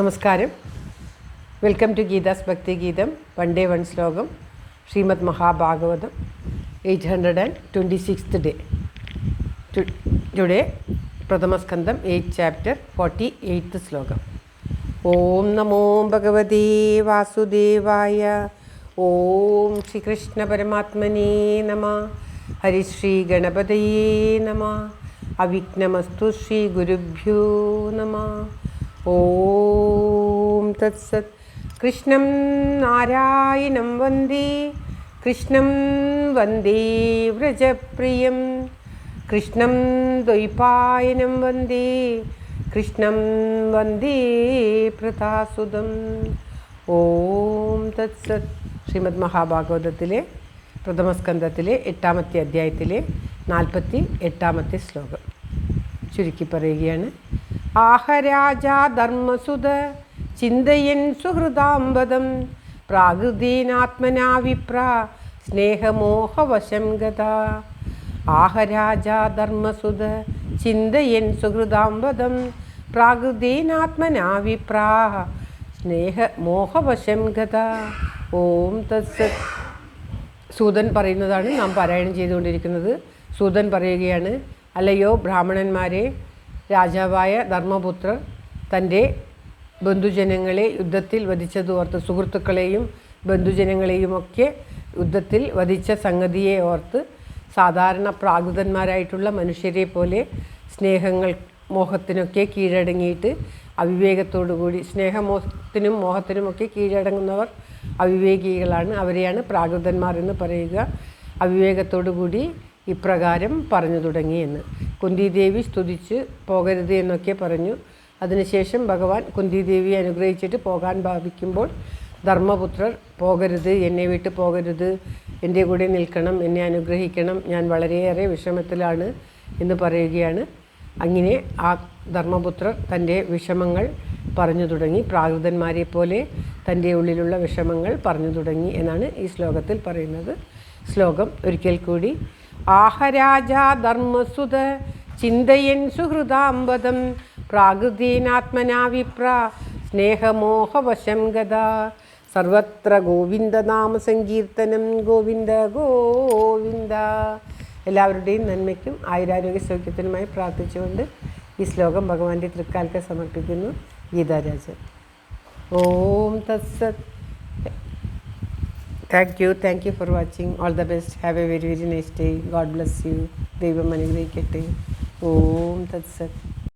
നമസ്കാരം. Welcome to Geetha's ഭക്തി ഗീതം. വൺ ഡേ വൺ ശ്ലോകം. Shrimad Mahabhagavatam 826th day. Today പ്രഥമസ്കന്ധം 8th chapter 48th ശ്ലോകം. ഓം നമോ ഭഗവതേ വാസുദേവായ. ഓം ശ്രീകൃഷ്ണ പരമാത്മനേ നമഃ. ഹരിശ്രീ ഗണപതയേ നമഃ. അവിഘ്നമസ്തു ശ്രീ ഗുരുഭ്യോ നമഃ. ഓം തത്സത്. കൃഷ്ണം നാരായണം വന്ദേ, കൃഷ്ണം വന്ദേ വ്രജപ്രിയം, കൃഷ്ണം ദ്വൈപായനം വന്ദേ, കൃഷ്ണം വന്ദേ പ്രതാസുതം. ഓം തത്സത്. ശ്രീമദ് മഹാഭാഗവതത്തിലെ പ്രഥമസ്കന്ധത്തിലെ 8ാമത്തെ അധ്യായത്തിലെ 48ാമത്തെ ശ്ലോകം ചുരുക്കി പറയുകയാണ്. ആഹരാജാ ധർമ്മസുത ചിന്തയൻ സുഹൃദാംബദം, പ്രാകൃതേനാത്മനാ വിപ്ര സ്നേഹമോഹവശം ഗത. ആഹരാജാ ധർമ്മസുത ചിന്തയൻ സുഹൃദാംബദം, പ്രാകൃതേനാത്മനാ വിപ്ര സ്നേഹമോഹവശം ഗത. ഓം തത്സത്. സൂതൻ പറയുന്നതാണ് നാം പാരായണം ചെയ്തുകൊണ്ടിരിക്കുന്നത്. സൂതൻ പറയുകയാണ്, അല്ലയോ ബ്രാഹ്മണന്മാരെ, രാജാവായ ധർമ്മപുത്രർ തൻ്റെ ബന്ധുജനങ്ങളെ യുദ്ധത്തിൽ വധിച്ചത് ഓർത്ത്, സുഹൃത്തുക്കളെയും ബന്ധുജനങ്ങളെയുമൊക്കെ യുദ്ധത്തിൽ വധിച്ച സംഗതിയെ ഓർത്ത് സാധാരണ പ്രാകൃതന്മാരായിട്ടുള്ള മനുഷ്യരെ പോലെ സ്നേഹങ്ങൾ മോഹത്തിനൊക്കെ കീഴടങ്ങിയിട്ട് അവിവേകത്തോടുകൂടി, സ്നേഹമോഹത്തിനും മോഹത്തിനുമൊക്കെ കീഴടങ്ങുന്നവർ അവിവേകികളാണ്, അവരെയാണ് പ്രാകൃതന്മാർ എന്ന് പറയുക. അവിവേകത്തോടുകൂടി ഇപ്രകാരം പറഞ്ഞു തുടങ്ങിയെന്ന് കുന്തിദേവി സ്തുതിച്ച് പോകരുത് എന്നൊക്കെ പറഞ്ഞു. അതിനുശേഷം ഭഗവാൻ കുന്തിദേവിയെ അനുഗ്രഹിച്ചിട്ട് പോകാൻ ഭാവിക്കുമ്പോൾ ധർമ്മപുത്രർ പോകരുത്, എന്നെ വിട്ട് പോകരുത്, എൻ്റെ കൂടെ നിൽക്കണം, എന്നെ അനുഗ്രഹിക്കണം, ഞാൻ വളരെയേറെ വിഷമത്തിലാണ് എന്ന് പറയുകയാണ്. അങ്ങനെ ആ ധർമ്മപുത്രർ തൻ്റെ വിഷമങ്ങൾ പറഞ്ഞു തുടങ്ങി, പ്രാകൃതന്മാരെ പോലെ തൻ്റെ ഉള്ളിലുള്ള വിഷമങ്ങൾ പറഞ്ഞു തുടങ്ങി എന്നാണ് ഈ ശ്ലോകത്തിൽ പറയുന്നത്. ശ്ലോകം ഒരിക്കൽ കൂടി. ആഹരാജാ ധർമ്മസുത ചിന്തയൻ സുഹൃദാംബദം, പ്രാകൃതേനാത്മനാ വിപ്ര സ്നേഹമോഹവശം ഗത. സർവത്ര ഗോവിന്ദനാമ സങ്കീർത്തനം. ഗോവിന്ദ ഗോവിന്ദ. എല്ലാവരുടെയും നന്മയ്ക്കും ആയുരാരോഗ്യ സൗഖ്യത്തിനുമായി പ്രാർത്ഥിച്ചുകൊണ്ട് ഈ ശ്ലോകം ഭഗവാന്റെ തൃക്കാൽക്ക് സമർപ്പിക്കുന്നു. ഗീതാരാജൻ. ഓം തത്സത്. Thank you for watching. All the best. Have a very nice day. God bless you. ദൈവം അനുഗ്രഹിക്കട്ടെ. ഓം തത്സത്.